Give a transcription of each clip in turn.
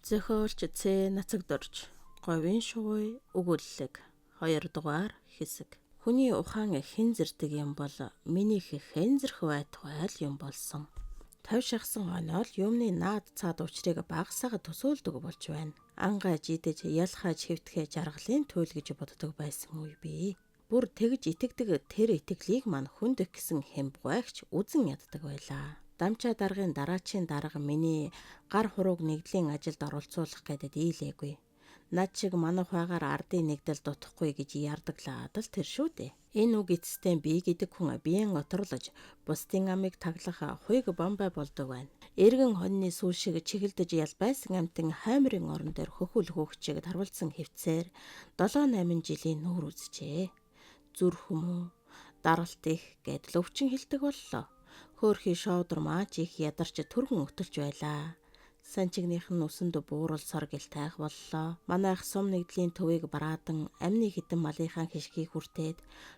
Зохиолч Цэ Нацагдорж говийн шугуй өгүүллэг 2 дугаар хэсэг. Хүний ухаан хэн зэрдэг юм бол минийх хэн зэрх байтугай л юм болсон. Тав шахсан онол юмны наад цаад учрыг багасаага төсөөлдөг болж байна. Ангаж идэж ялхаж хэвтгэхэ жаргалын туйл гэж боддог байсан үе бий. Бүр тэгж итгэдэг тэр итгэлийг мань хүндэх гэсэн хэмбгайгч үзэн яддаг байлаа. Дамчаа даргын дараачийн дарга миний гар хурууг нэгдлийн ажилд оролцуулах гэдэг дийлээгүй. Над шиг манах байгаар ардын нэгдэл дутхгүй гэж ярдаглагаад л тэр шүү дээ. Энэ үг эцэстээ би гэдэг хүн биеэн оторлож бусдын амийг таглах хуйг бомбай болдог байна. Эргэн хоньны сүүл шиг чигэлдэж ялбайсан амтэн хаймрын орон дээр хөхүүл хөөгчийг тарвалцсан хөвцээр 7-8 жилийн нүүр үзжээ. Зүр хүмүү даралт их гэдэл өвчин хилдэг боллоо. Хөөрхий шоудор маач их ядарч түргэн өтөлж байлаа. Санчигных нь үсэнд бууруулсаар гэл тайх боллоо. Манайх сум нэгдлийн төвийг бараадан амны хитэн малынхаа хишгийг хүртээд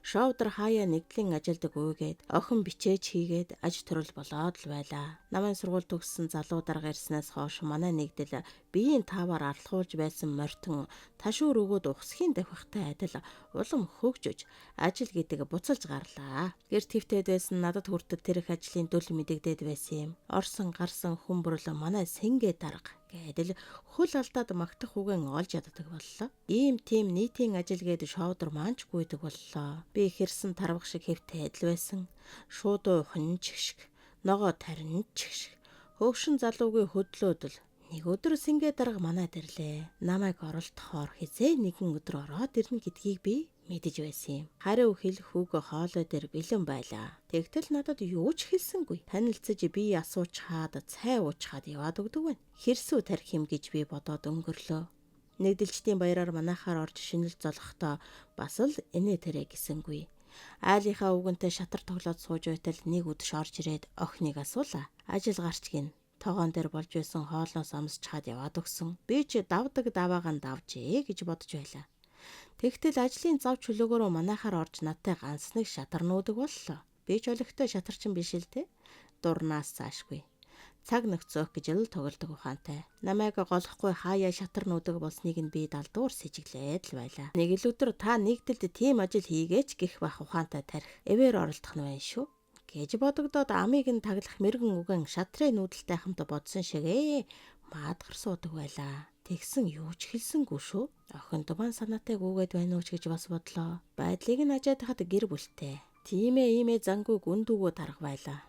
шоудор хаяа нэгдлийн ажилд гүйгээд охин бичээж хийгээд аж төрөл болоод л байлаа. Намын сургууль төгссөн залуу дарга ирснээс хойш манай нэгдэл биеийн тааваар арлахуулж байсан морьтон ташуур өгөөд ухсхийн давхихтай адил улам хөгжөж ажил гэдэг буцалж гарлаа. Гэр твтэд байсан надад хүртэл тэр их ажлын дөл мэдэгдээд байсан юм. Орсон гарсан хүмүүрл манай сэнгээ дарга гэдэл хөл алдаад магтах үгэн олж яддаг боллоо. Ийм тийм нийтийн ажил гээд шоудор маанч гүйдэг боллоо. Би хэрсэн тарвах шиг хэвтэй адил байсан. Шуудуу хонч шиг, ногоо тарин шиг. Хөөгшин залуугийн хөдлөөдөл нэг өдөр сэнгээ дарга манайд ирлээ. Намайг оролдохоор хизээ нэгэн өдөр ороод ирнэ гэдгийг би мэдэж байсан юм. Хариу хэлэх үг хоолой дээр бэлэн байлаа. Тэгтэл надад юу ч хэлсэнгүй. Танилцаж би асуучаад цай уучаад яваад өгдөг байна. Хэрсүү тарих юм гэж би бодоод өнгөрлөө. Нэгдэлчдийн баяраар манайхаар орж шинэл золохдоо бас л инээ тэрэ гисэнгүй. Айлынхаа үгэнтэй шатар тоглоод сууж байтал нэг өдөш орж ирээд охиныг асуулаа. Ажил гарч гин. Тогоон дээр болж байсан хоолноос амсч хаад яваад өгсөн. Би ч давдаг даваагаан давжээ гэж бодож байлаа. Тэгтэл ажлын зав чөлөөгөөрөө манайхаар орж надтай ганц нэг шатар нуудаг боллоо. Би ч олигтой шатарчин биш л дээ. Дурнаас цаашгүй. Цаг нөхцөөх гэж л тоглодог ухаантай. Намайг голохгүй хаяа шатар нуудаг болсныг нь би далдуур сэжиглээд л байлаа. Нэг л өдөр та нэгдэлд тийм ажил хийгээч гэх бах ухаантай тарих. Эвээр оролдох нь байна шүү гэж бодогдоод амийг нь таглах мэрэгэн үгэн шатрын нүүдэлтэй хамт бодсон шигээ маадгар суудаг байлаа. Тэгсэн юу ч хэлсэнгүй шүү. Охинд маань санаатай гүгээд байна уу ч гэж бас бодлоо. Байдлыг нь ажаад хад гэр бүлтэй. Тиймээ иймээ зангуй гүндүүгөө тарах байлаа.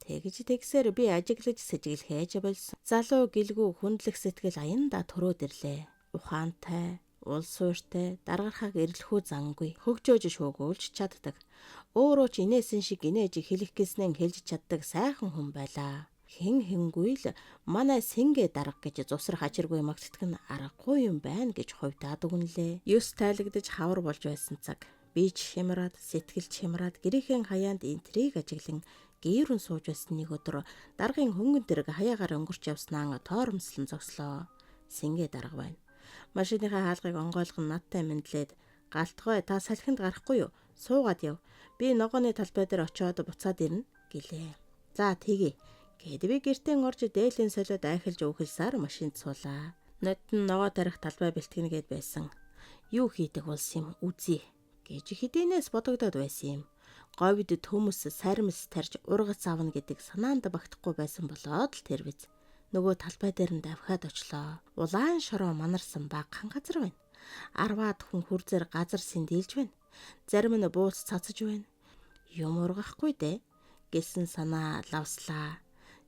Тэгсээр би ажиглаж сэжиглэхээж болсон. Залуу гэлгүй хүндлэх сэтгэл аянда төрөөд ирлээ. Ухаантай, улс суурьтай, даргархаг эрэлхүү зангүй, хөгжөөж шуугуулж чаддаг. Өөрөө ч инээсэн шиг инээж хэлэх гэснээ хэлж чаддаг сайхан хүн байлаа. Хэн хэнгүй л манай сэнгээ дарга гэж зусрах ачиргүй магтдаг нь аргагүй юм байна гэж хувьдаад өгнөлээ. Юс тайлагдаж хавар болж байсан цаг. Би ч хямраад, сэтгэлж хямраад гэрээхэн хаяанд интриг ажиглан гээрүн сууж байсан нэг өдөр даргын хөнгөн дэрэг хаяагаар өнгөрч явснаа тоормслон зогслоо. Сэнгээ дарга байна. Машиныхаа хаалгыг онгойлгон надтай мэдлээд галтгой та салхинд гарахгүй юу? Суугаад яв. Би ногооны талбай дээр очиод буцаад ирнэ гэлээ. За тэгье. Гэд би гэртээ орж дээлийн солиод айхалж өөхөлсаар машинд суулаа. Нод нь ногоо тарих талбай бэлтгэнэ гэд байсан. Юу хийдэг болсон юм үзье гэж хэдийнээс бодогдоод байсан юм. Говьд төмөс саримс тарж ургац авна гэдэг санаанд багтахгүй байсан болоод л тэр биз. Нөгөө талбай дээр нь давхиад очлоо. Улаан шороо манарсан багахан газар байна. 10-аад хүн хурзээр газар сэндэлж байна. Зарим нь бууц цацж байна. Юм ургахгүй дээ гэсэн санаа лавслаа.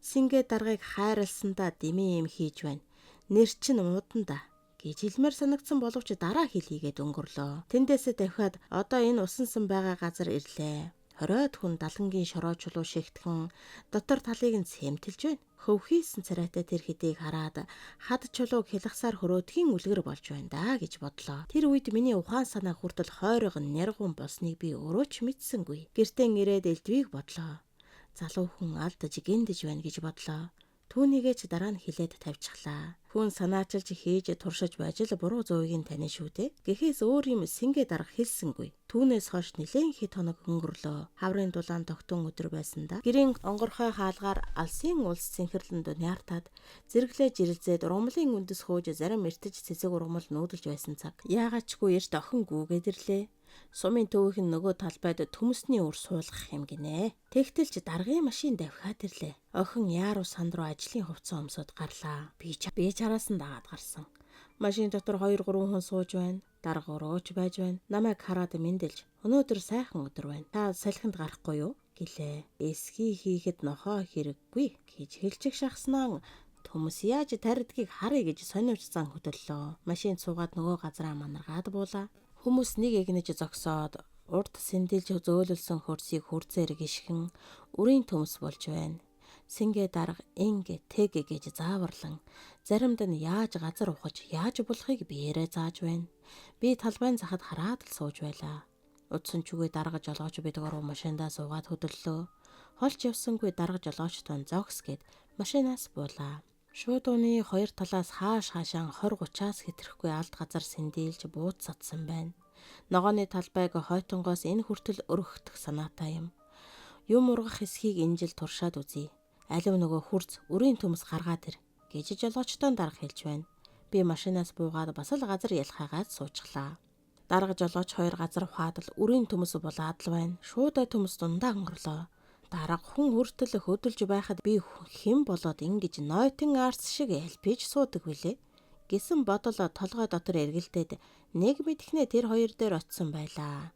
Сэнгээ даргаыг хайрлсандаа дэмий юм хийж байна. Нэр чин мууданда гэж хэлмээр санагдсан боловч дараа хэлийгээд өнгөрлөө. Тэндээсээ давхиад одоо энэ усансан байгаа газар ирлээ. 20-од хүн далангийн шороо чулуу шигтгэн дотор талыг нь сэмтэлж байна. Хөвхийсэн царайтай тэр хэдийг хараад хад чулууг хялгасаар хөрөөдгийн үлгэр болж байна да гэж бодлоо. Тэр үед миний ухаан санаа хүртэл хойрог няргуун болсныг би өөрөө ч мэдсэнгүй. Гэртээ ирээд элдвийг бодлоо. Залуу хүн алдаж гиндэж байна гэж бодлоо. Түүнийгээ ч дараа нь хилээд тавьчихлаа. Хүн санаачилж хийж туршиж байж л буруу зүйг нь таних шүү дээ. Гэхээс өөр юм сингээ дарга хэлсэнгүй. Түүнээс хойш нэлээд хэд хоног өнгөрлөө. Хаврын дулаан тогтун өдөр байсандаа гэрийн онгорхой хаалгаар алсын улс цэнхэрлэнд няартаад зэрэглээ жирэлзээд ургамлын үндэс хөөж зарим эртэж цэцэг ургамал нүүдэлж байсан цаг. Яагачгүй эрт охин гүгээд ирлээ. Сумын төвийнх нь нөгөө талбайд төмөсний үр суулгах юм гинэ. Тэгтэлч даргын машин давхиад ирлээ. Охин яаруу санд руу ажлын хувцас өмсөд гарлаа. Би чараас нь дагаад гарсан. Машин дотор 2-3 хүн сууж байна. Дарга өрөөж байж байна. Намайг хараад мэндэлж өнөөдөр сайхан өдөр байна. Та салхинд гарахгүй юу гэлээ. Эсхий хийхэд нохоо хэрэггүй гэж хэлчих шахснаа төмөс яаж таридгийг харъя гэж сонирч зан хөдөллөө. Машин цуугаад нөгөө газараа манаргаад буулаа. Хүмүүс нэг эгнэж зогсоод урд сэндэлж зөөлөлсөн хөрсийг хурцээр гიშгэн үрийн төмс болж байна. Сингээ дарга ингэ тэг гэж зааварлан заримд нь яаж газар ухаж яаж болохыг биеэрээ зааж байна. Би талбайн захад хараад л сууж байлаа. Удсан чүгээ дарга жолооч бидгээр машиндаа суугаад хөдөллөө. Холч явсангүй дарга жолоочтой зогс гэд машинаас буулаа. Шуудууны хоёр талаас хаашаан 20-30-аас хэтрэхгүй алд газар сэндээлж буудсадсан байна. Ногооны талбайг хойтонгоос энэ хүртэл өргөх санаатай юм. Юм ургах эсхийг энэ жил туршаад үзье. Алив нөгөө хурц үрийн төмс гаргаад ир гэж жолоочтой дарга хэлж байна. Би машинаас буугаад бас л газар ялхаагаад суучлаа. Дарга жолооч хоёр газар ухаад л үрийн төмс булаад л байна. Шуудаа төмс дундаа өнгөрлөө. Дарга хүн хүртэл хөдөлж байхад би хэн болоод ингэж нойтон арс шиг ялпиж суудаг вүлээ гэсэн бодол толгой дотор эргэлдээд нэг мэдхнээ тэр хоёр дээр очисон байлаа.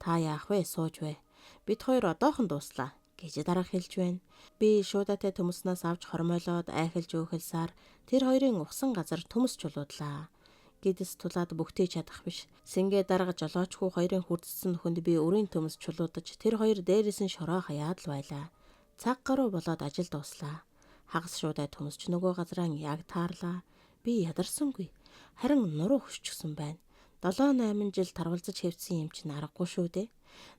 Та яах вэ? Сууж вэ? Бид хоёр одоохон дууслаа гэж дарга хэлж байна. Би шуудатай төмснөөс авч хормойлоод айхалж өөхөлсаар тэр хоёрын ухсан газар төмс чулуудлаа. Гэдэс тулаад бүгтээ чадах биш. Сингээ дарга жолоочгүй хоёрын хурдсан нөхөнд би өрийн төмс чулуудаж тэр хоёр дээрээс нь шороо хаяад л байлаа. Цаг гаруй болоод ажил дуслаа. Хагас шуудай төмсч нөгөө газраа яг таарлаа. Би ядарсангүй. Харин нуруу хөшчихсөн байна. 7-8 жил тарвалзаж хэвдсэн юм чинь аргагүй шүү дээ.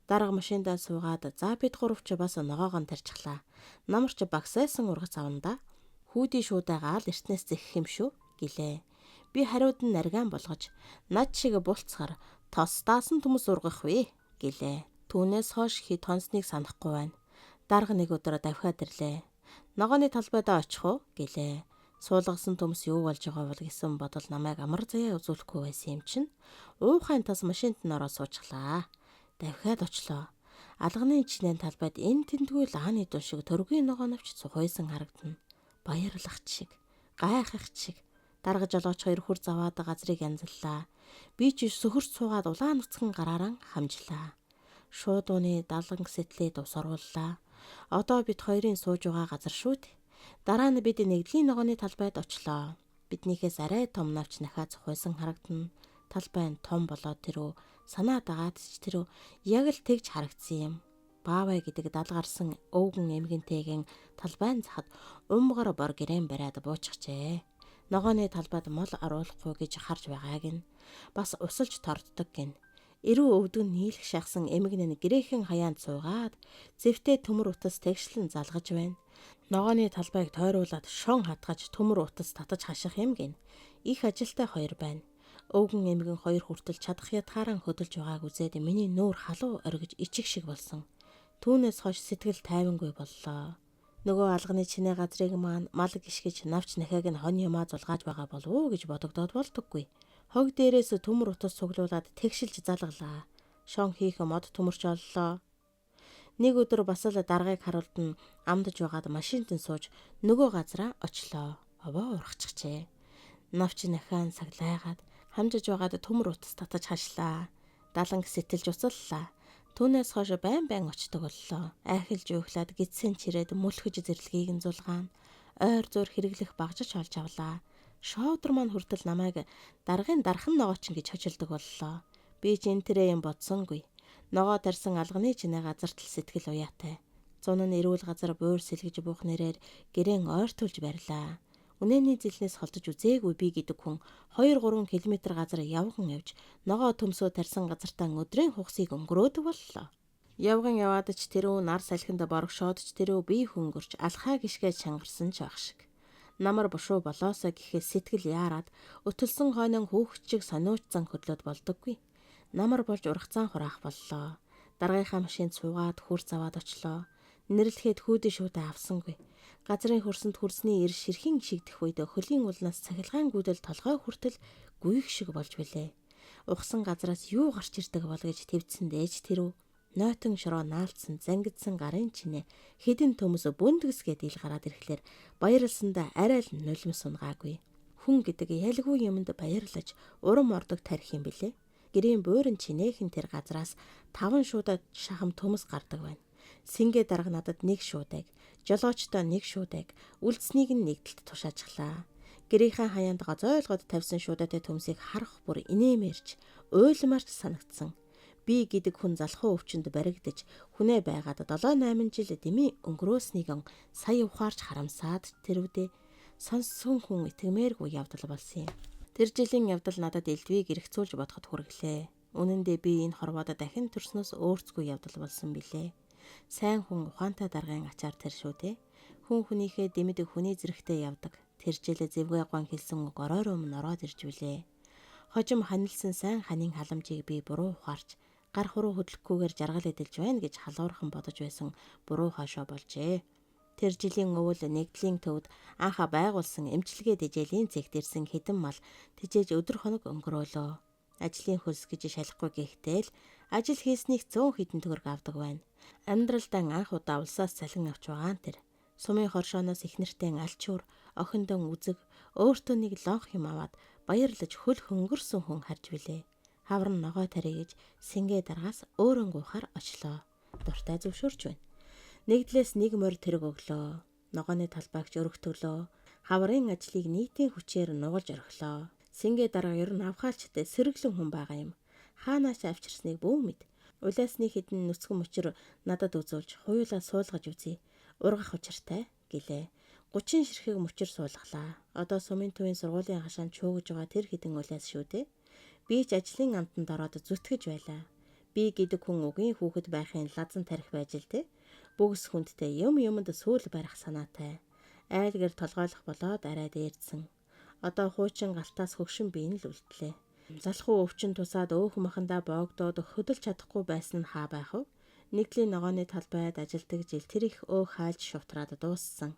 Дарга машиндаа суугаад за бид гуравч бас ногоогоо тарьчихлаа. Намарч багсайсан ургац авна да. Хүүдийн шуудайгаа л эртнээс зэхэх юм шүү гэлээ. Би хариуд нь наргаан болгож над шиг булцгаар тосдаасан төмс ургах вэ гэлээ. Түүнээс хойш хэд тонсныг санахгүй байна. Дарга нэг өдөр давхиад ирлээ. Ногооны талбайдаа очих уу гэлээ. Суулгасан төмс юу болж байгаа бол гэсэн бодол намайг амар заяа үзүүлэхгүй байсан юм чинь. Уухайн тас машинд нь ороо суучлаа. Давхиад очлоо. Алганы чинэн талбайд энэ тентгүй лааны дуу шиг төргийн ногоонавч цухойсон харагдана. Баярлах шиг, гайхах шиг. Дарга жолооч хоёр хүр заваад газрыг янзллаа. Би ч сөхөрч суугаад улаан нүцгэн гараараа хамжлаа. Шуудууны далан сэтлээд ус орууллаа. Одоо бид хоёрын сууж байгаа газар шүү дээ. Дараа нь бид нэгдлийн ногооны талбайд очлоо. Биднийхээс арай том навч нахаа цухойсон харагдана. Талбай нь том болоод тэрөө санаа дагаад ч тэрөө яг л тэгж харагдсан юм. Баавай гэдэг далгарсан өвгөн эмгэнтэйгэн талбайн захад умгар бор гэрээн бариад буучгчээ. Ногооны талбайд мол оруулахгүй гэж харж байгааг нь бас усалж торддог гин. Эрүү өвдөн нийлэх шахсан эмгэн нь гэрээхэн хаяанд суугаад зэвтэй төмөр утас тэгшлэн залгаж байна. Ногооны талбайг тойруулаад шон хатгаж төмөр утас татаж хаших юм гин. Их ажилтай хоёр байна. Өвгөн эмгэн хоёр хүртэл чадах ятгаараа хөдөлж байгааг үзээд миний нүүр халуу оргиж ичих шиг болсон. Түүнээс хойш сэтгэл тайвангүй боллоо. Нөгөө алганы чинээ газрыг маань мал гიშгэж навч нахайг нь хон юмаа зулгааж байгаа болов уу гэж бодогдоод болдоггүй. Хог дээрээс төмөр утас цуглуулад тэгшилж залгалаа. Шон хийх мод төмөрч оллоо. Нэг өдөр бас л даргаыг харуулд нь амдаж байгаад машинд нь сууж нөгөө газараа очлоо. Овоо урахчихжээ. Навч нахаан саглайгаад хамжиж байгаад төмөр утас татаж хашлаа. Даланг сэтэлж уцаллаа. Түүнээс хойш байн очдог боллоо. Айхалж өөхлөд гидсэн чирээд мүлхэж зэрлэгийг нь зулгаан. Ойр зуур хэрэглэх багжиж олж авлаа. Шоудер маань хүртэл намайг даргын дархан ногоочин гэж хожилдог боллоо. Би ч энэ тэрэ юм бодсонгүй. Ногоо тарьсан алганы чинээ газарт л сэтгэл уяатай. Зун нь эрүүл газар буур сэлгэж буух нэрээр гэрээн ойртуулж барьлаа. Үнэний зилнээс холдож үзээгүй би гэдэг хүн 2-3 км газар явган явж ногоо төмсөө тарьсан газартаа өдрийн хугасыг өнгөрөөдөг боллоо. Явган яваад ч тэрөө нар салхинд борогшоод ч тэрөө бие хөнгөрч алхаа гიშгээ чангарсан ч байх шиг. Намар бушуу болоосоо гэхээс сэтгэл яарад өтөлсөн хойнон хүүхэд шиг сониучсан хөдлөд болдоггүй. Намар болж ургацаан хураах боллоо. Даргийнхаа машинд суугаад хурц аваад очлоо. Нэрлэхэд хүүдээ шуудаа авсангүй. Газрын хөрсөнд хүрсний ир ширхэн шигдэх үед хөлийн улнаас цахилгаан гүйдэл толгой хүртэл гүйх шиг болж билээ. Ухсан газраас юу гарч ирдэг бол гэж твцсэн дээж тэрв. Нойтон шороо наалцсан зангидсан гарын чинээ хідэн төмөс бүндгэсгээд ил гараад ирэхлээр баярлсандаа арай л нулим сунгаагүй. Хүн гэдэг ялгүй юмд баярлаж урам ордог тарих юм билээ. Гэрийн буйрын чинээхэн тэр газраас 5 шуудад шахам төмөс гардаг байна. Сингээ дарга надад 1 шуудаг, жолоочтой 1 шуудаг, үлдснийг нь нэгдэлт тушаажглаа. Гэрийнхээ хаяанд гозойлгод тавьсан шуудатай төмсийг харах бүр инээмэрч, уйлмарч санагдсан. Би гэдэг хүн залхуу өвчнөд баригдаж, хүнээ байгаад 7-8 жил дэмий өнгөрөөснийг сая ухаарч харамсаад тэрвдээ сонссон хүн итгэмээргүй явдал болсон юм. Тэр жилийн явдал надад элдвийг эргцүүлж бодоход хүргэлээ. Үнэн дээр би энэ хорвоодо дахин төрснөөс өөрсгүй явдал болсон билээ. Сайн хүн ухаантай даргын ачаар тэр шүү дээ. Хүн хүнийхээ дэмэдэг хүний зэрэгтэй явдаг. Тэр жилээ зэвгээ гон хэлсэн үг оройр өмнө ороод ирж билээ. Хожим ханилсан сайн ханийн халамжийг би буруу ухаарч гар хуруу хөдлөхгүйгээр жаргал эдэлж байна гэж халуурхан бодож байсан буруу хошоо болжээ. Тэр жилийн өвөл нэгдлийн төвд анха байгуулсан эмчилгээ дижээлийн цэгт ирсэн хэдэн мал тижээж өдөр хоног өнгөрөөлөө. Ажлын хөлс гэж шалахгүй гэхтэл ажил хийснийг 100 хэдэн төгрөг авдаг байна. Амьдралдаа анх удаа улсаас цалин авч байгаа тэр. Сумын хоршооноос их нэртэй алчуур, охиндон үзэг, өөртөө нэг лонх юм аваад баярлаж хөл хөнгөрсөн хүн харж билээ. Хавар ногоо тарий гэж сингээ даргаас өөрөө гуйхаар очлоо. Дуртай зөвшөөрч байна. Нэгдлээс 1 морь тэрэг өглөө. Ногооны талбайгч өргөтгөлөө. Хаврын ажлыг нийтийн хүчээр нугалж орхилоо. Сингээ дарга ер нь авхаалчтай сэргэлэн хүн байгаа юм. Хаанаас авчирсныг бүү мэд. Улаасны хідэн нүцгэн мөчөр надад үзүүлж хуйлаа суулгаж үзье. Ургах учиртай гэлээ. 30 ширхэг мөчөр суулгалаа. Одоо сумын төвийн сургуулийн хашаанд чуугж байгаа тэр хідэн улаас шүү дээ. Би ч ажлын амтанд ороод зүтгэж байлаа. Би гэдэг хүн үгийн хүүхэд байхын лазан тарих байж л дээ. Бүгс хүндтэй юмд сүүл барих санаатай. Айлгэр толгойлох болоод арай дээрдсэн. Одоо хуучин галтаас хөгшин биен л үлдлээ. Залхуу өвчин тусаад өөх махандаа боогдоод хөдөлж чадахгүй байсан нь хаа байх вэ? Нэгдлийн ногооны талбайд ажилдаг жил тэр их өөх хаалж шувтраад дууссан.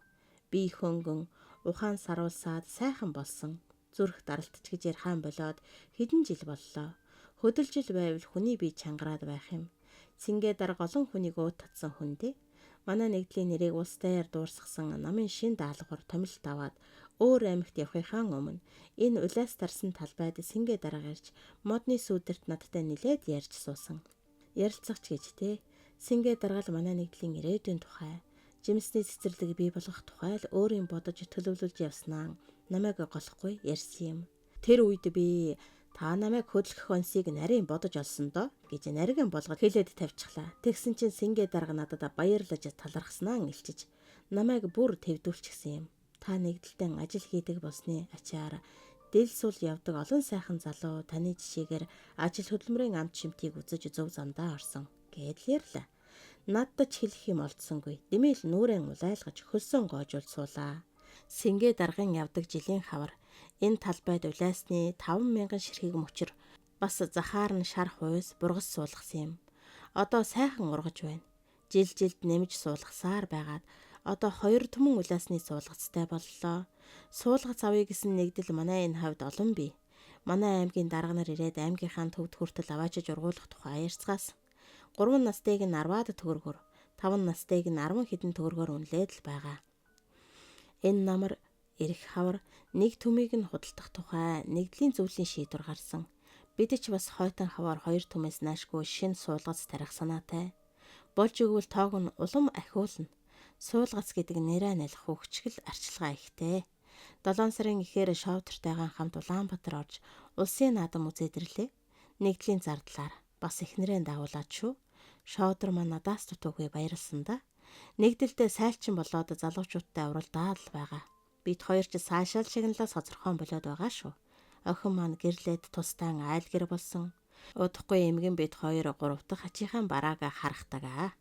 Би хөнгөн ухаан саруулсаад сайхан болсон. Зүрх даралтч гэж ярхан болоод хэдэн жил боллоо. Хөдөлжил байвал хүний бие чангараад байх юм. Сингээ дарга олон хүнийг өөд татсан хүн дээ. Манай нэгдлийн нэрийг улс даяар дуурсгасан намын шин даалгавар томилт аваад өөр аймагт явахынхаа өмнө энэ улаас тарсан талбайд сингээ дарга ирж модны сүудэрт надтай нилээд ярьж суусан. Ярилцагч гэж те. Сингээ даргаал манай нэгдлийн ирээдүйн тухай, жимсний цэцэрлэг бий болгох тухай л өөрийн бодож төлөвлөж явснаа намайг голохгүй ярьсан юм. Тэр үед би та намайг хөдлөх онсыг нарийн бодож олсон доо гэж нарийн болгоод хэлээд тавьчихлаа. Тэгсэн чинь сингээ дарга надад баярлаж талархснаа илчиж намайг бүр твдүүлчихсэн юм. Та нэгдэлтэй ажил хийдэг болсны ачаар дэл сул явдаг олон сайхан залуу таны жишээгээр ажил хөдөлмөрийн амт шимтгийг үзэж зөв замдаа орсон гэдэл ярьлаа. Надад ч хэлэх юм олдсонгүй. Дэмэл нүрэн улайлгаж хөлсөн гоожуул суулаа. Сингээ даргын явдаг жилийн хавар энэ талбайд улаасны 5,000 ширхэг мөчөр бас захаар нь шар хуйс бургас суулгасан юм. Одоо сайхан ургаж байна. Жилд нэмж суулгасаар байгаад одоо 2 түмэн улаасны суулгацтай боллоо. Суулгац авъя гэсэн нэгдэл манай энэ хавьд олон бий. Манай аймгийн дарга нар ирээд аймгийнхаа төвд хүртэл аваачиж ургуулах тухай ярьцгаас. 3 настайг нь 10-аад төгрөгөөр, 5 настайг нь 10 хэдэн төгрөгөөр үнэлээд л байгаа. Энэ намар эрх хавар нэг түмийг нь худалдах тухай нэгдлийн зөвлөлийн шийдвэр гарсан. Бид ч бас хойтон хавар 2 түмээс наашгүй шинэ суулгац тарих санаатай. Болж өгвөл тоог нь улам ахиулна. Суулгац гэдэг нэрээ нэлэх хөвчгөл арчилгаа ихтэй. 7 сарын ихээр шовдортойгоо хамт Улаанбаатар орж улсын наадам үзээд ирлээ. Нэгдлийн зардлаар бас эхнэрээ дагуулад шүү. Шовдор маань надаас дутуугүй баярлсан да. Нэгдэлдээ сайлчин болоод залуучуудтай уралдаад л байгаа. Бид хоёр ч саашаал шагналаа соцорхон болоод байгаа шүү. Охин маань гэрлээд тусдаан айлгэр болсон. Удахгүй эмгэн бид хоёр 3 дахь ачийнхаа бараага харахтагаа.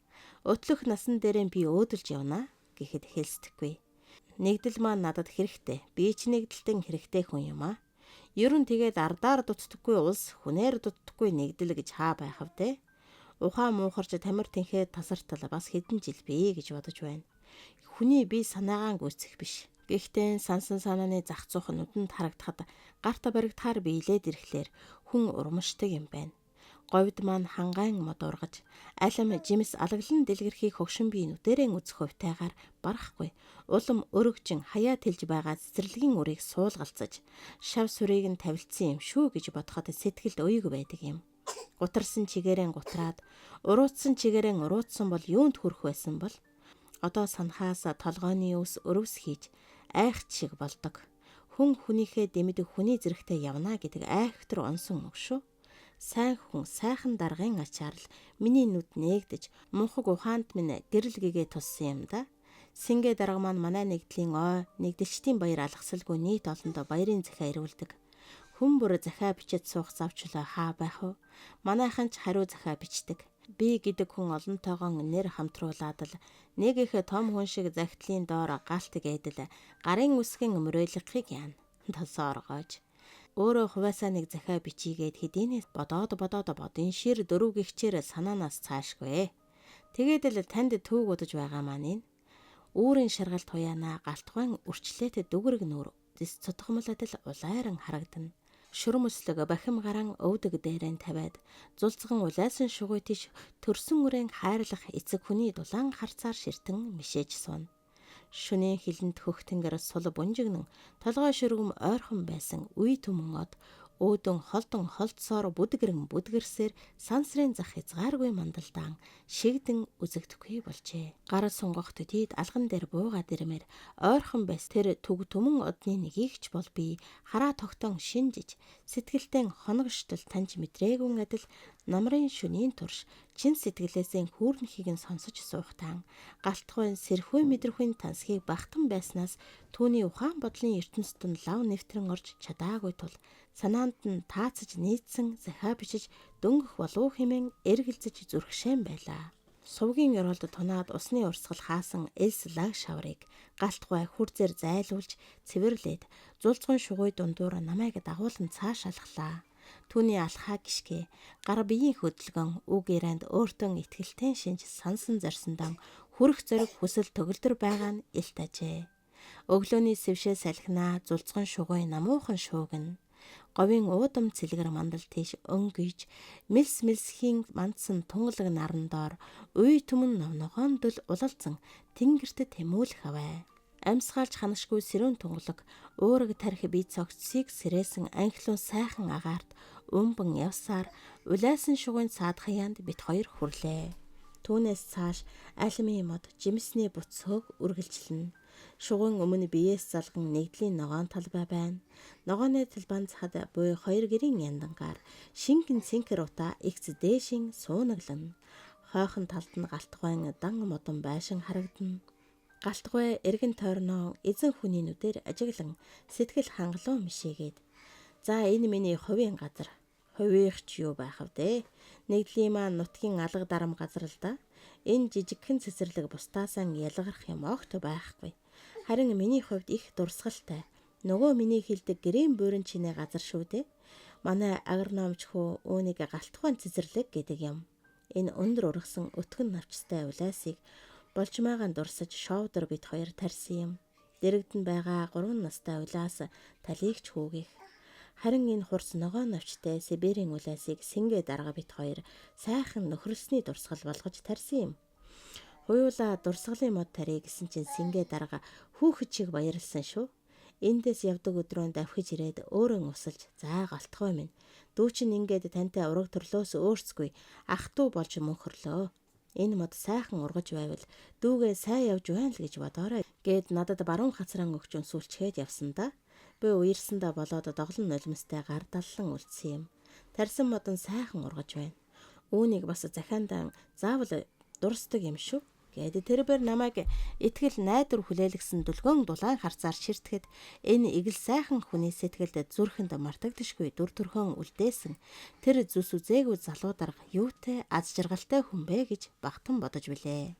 Өтлөх насан дээрээ би өөдөлж явна гэхэд хэлсдэггүй. Нэгдэл маань надад хэрэгтэй. Би ч нэгдэлтэн хэрэгтэй хүн юм аа. Ер нь тэгээд ардаар дутдаггүй улс, хүнээр дутдаггүй нэгдэл гэж хаа байх вэ? Ухаан муухарч тамир тэнхээ тасартал бас хэдэн жил бий гэж бодож байна. Хүний бие санаагаан гүйцэх биш. Гэхдээ сансан санааны зах зуух нүдэнд харагдахад гарта баригдахаар биелээд ирэхлээр хүн урмашдаг юм байна. Говьд маань хангаан мод ургаж, алим жимс алаглан дэлгэрхийг хөгшин бие нүдэрэн үзэх хувьтайгаар барахгүй. Улам өргөжин хаяа тэлж байгаа цэцэрлэгийн үрийг суулгалцаж, шав сүрийг нь тавилцсан юм шүү гэж бодоход сэтгэлд уйг байдаг юм. Гутарсан чигээрэн гутраад, уруутсан чигээрэн уруутсан бол юунд хүрэх байсан бол? Одоо санахаас толгойн ус өрөвс хийж айхт шиг болдог. Хүн хүнийхээ дэмэдэг хүний зэрэгтэй явна гэдэг айхтар онсон үг шүү. Сайн хүн сайхан даргын ачаар л миний нүд нээгдэж мунхаг ухаанд минь гэрэл гэгээ туссан юм да. Сингээ дарга маань манай нэгдлийн нэгдэлчдийн баяр алгасалгүй нийт олондоо баярын захиа ирүүлдэг. Хүн бүр захиа бичиж суух завчлаа хаа байх вэ? Манайхан ч хариу захиа бичдэг. Би гэдэг хүн олонтойгоо нэр хамтруулаад л нэг их том хүн шиг захидлын доор галт гэдэл гарын үсгэн өмрөөлгөхийг яана. Тосоо оргоож. Өөрөө хуваасаа нэг захиа бичигээд хэдийнээс бодоод бодын шир дөрөв гихчээр санаанаас цаашгүй. Тэгээд л танд төв удаж байгаа маань. Үүрийн шаргалт хуяана галтгайн үрчлээтэй дүгрэг нүүр зис цутгамлаад л улайран харагдана. Шүрмөслөг бахим гаран өвдөг дээрэн тавиад зулцган улайсан шугуй тийш төрсөн үрэн хайрлах эцэг хүний дулаан харцаар ширтэн мишээж суна. Шөнийн хилэнд хөхтөнгөр сул бунжигнэн толгой шүргэм ойрхон байсан үе түмэн од өөдөн холдон холдсоор бүдгэрсээр сансрын зах хязгааргүй мандалдаан шигдэн үзэгдэхгүй болжээ. Гар сунгахт дид алган дээр буугаад ирмээр ойрхон байс тэр төг түмэн одны нэгийг ч бол би хараа тогтон шинжиж сэтгэлдэн хоногштол таньж мэдрээгүй адил намрын шөнийн турш чин сэтгэлээсээ хүүрнхийг нь сонсож суухтан галтхойн сэрхүү мэдрэхүйн тансхийг багтан байснаас түүний ухаан бодлын ертөнцид лав нэвтрэн орж чадаагүй тул санаанд нь таацаж нийцсэн захиа бичиж дөнгөх болов хэмээн эргэлзэж зүрхшээн байлаа. Сувгийн ёроолд тунаад усны урсгал хаасан элс лаг шаврыг галтгой хүрзээр зайлуулж цэвэрлээд зулцган шугуй дундуур намайг дагуулan цааш алхлаа. Түүний алхаа гიშгэ гар биеийн хөдөлгөөн үг ярианд өөртөө итгэлтэй шинж сансан зорсондоо хүрэх зориг хүсэл төгөлдөр байгаа нь илт ажээ. Өглөөний сэвшээ салхинаа зулцган шугуй намуухан шуугна. Говийн уудам цэлгэр мандал тийш өнгөж мэлсхийн мандсан тунгалаг наран доор уй түмэн новногоон дөл улалзан тэнгэрт тэмүүлэх аваа. Амьсгаалж ханашгүй сэрүүн тунгалаг уураг тарих бие цогцсыг сэрээсэн анхлуун сайхан агаарт өмбөн явсаар улайсан шугуйн цаад хаяанд бит хоёр хүрлээ. Түүнээс цааш алимын мод жимсний буцхөөг үргэлжлэнэ. Шугуйн өмнө биеэс залган нэгдлийн ногоон талбай байна. Ногооны талбайн цахад буй хоёр гэрийн яндангаар шингэн цэнхэр утаа игц дээшин суунаглан. Хойхон талд нь галтгойн дан модон байшин харагдана. Галтгой эргэн тойрноо эзэн хүний нүдээр ажиглан сэтгэл хангалуун мишээгээд. За энэ миний хувийн газар. Хувийнх ч юу байх вэ? Нэгдлийн маань нутгийн алга дарам газар л да. Энэ жижигхэн цэцэрлэг бусдаасаа ялгарх юм огт байхгүй. Харин миний хувьд их дурсгалтай. Нөгөө миний хэлдэг гэрийн буурин чинээ газар шүү дээ. Манай агрономч хөө үүнийг галтгойн цэцэрлэг гэдэг юм. Энэ өндөр ургасан өтгөн навчтай улайсыг болжмаагаан дурсаж шоудер бит хоёр тарьсан юм. Дэрэгдэн байгаа 3 настай улаас талигч хүүгийнх. Харин энэ хурц ногоо навчтай Сибирийн улайсыг сингээ дарга бит хоёр сайхан нөхрөлсний дурсгал болгож тарьсан юм. Хуйлаа дурсгалын мод тарья гэсэн чинь сингээ дарга хүүхэд чиг баярлсан шүү. Эндээс явдаг өдрөө давхиж ирээд өөрөө усалж заа галтгой минь. Дүү чинь ингээд тантай ураг төрлөөс өөрсгүй ах トゥ болж мөнхөрлөө. Энэ мод сайхан ургаж байвал дүүгээ сайн явж байна л гэж бодоорой гэд надад баруун хацраан өгч сүлчгээд явсан да. Би уярсандаа болоод доглон нулимстай гар даллан үлдсэн юм. Тарсан модон сайхан ургаж байна. Үүнийг бас захиандан заавал дурсдаг юм шүү. Гэд тэрбэр намайг итгэл найдвар хүлээлгсэн дүлгөөн дулаан харцаар ширтгэхэд энэ игэл сайхан хүний сэтгэлд зүрхэнд мартагдашгүй дүр төрхөн үлдээсэн тэр зүс үзээгүй залуу дарга юутай аз жаргалтай хүн бэ гэж багтан бодож билээ.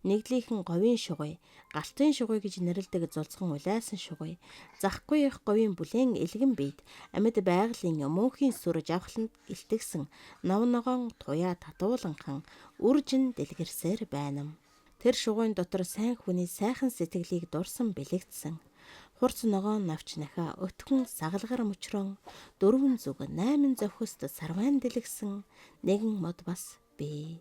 Нэглийнхэн говийн шугуй, галтын шугуй гэж нэрлэдэг зулцхан улайсан шугуй, захгүй их говийн бүлээн элгэн бийд, амьд байгалийн мөнхийн сүр жавхланд илтгэсэн новногоон туяа татууланхан үржин дэлгэрсээр байна. Тэр шугуйн дотор сайн хүний сайхан сэтгэлийг дурсан бэлэгдсэн. Хурц ногоон навч нахиа өтгөн сагалгар мөчрөн 4 зүг 8 зохист сарвайн дэлгсэн нэгэн мод бас бий.